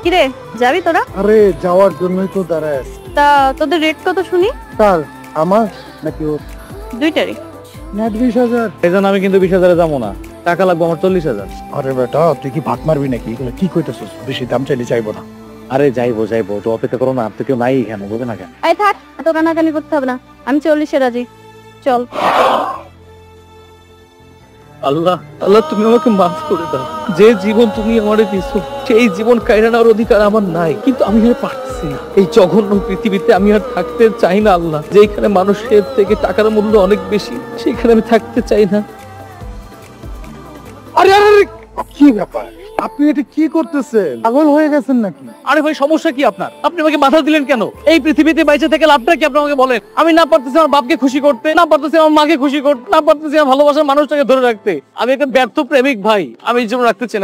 কিরে যাবি তোরা? আরে যাওয়ার জন্যই তো দাঁড়ায় আছি। তা তোদের রেট কত শুনি? কার? আমার নাকি ওর? দুইটারই। নেট 20,000। এজন্য আমি কিন্তু 20,000-এ যাবো না, টাকা লাগবে আমার 40,000। আরে বেটা তুই কি ভাত মারবি নাকি? এগুলো কি কইতেছিস? বেশি দাম চাইলে চাইবো না। আরে যাইবো তো অপেক্ষা করো না, আর তো কেউ নাই এখানে, বুঝে না কেন? আয় থাক, এত কানাকানি করতে হবে না, আমি 40-এ রাজি। চল। আল্লাহ আল্লাহ, তুমি আমাকে মাফ করে দাও। যে জীবন তুমি আমারে দিছো সেই জীবন কাইরা নেওয়ার অধিকার আমার নাই, কিন্তু আমি আর পারছি না। এই জঘন্য পৃথিবীতে আমি আর থাকতে চাই না আল্লাহ। যেখানে মানুষের থেকে টাকার মূল্য অনেক বেশি, সেখানে আমি থাকতে চাই না। আরে আরে আরে, কি ব্যাপার? আপনি এটা কি করতেছেন? পাগল হয়ে গেছেন নাকি? আরে ভাই, সমস্যা কি আপনার? আপনি আমাকে বাধা দিলেন কেন? এই পৃথিবীতে বাইচে থেকে লাভটা কি? আপনি আমাকে বলেন। আমি না পারতেছি আমার বাপকে খুশি করতে, না পারতেছি আমার মাকে খুশি করতে, না পারতেছি আমার ভালোবাসার মানুষটাকে ধরে রাখতে। আমি একটা ব্যর্থ প্রেমিক ভাই, আমি এই জীবন রাখতে চাই না।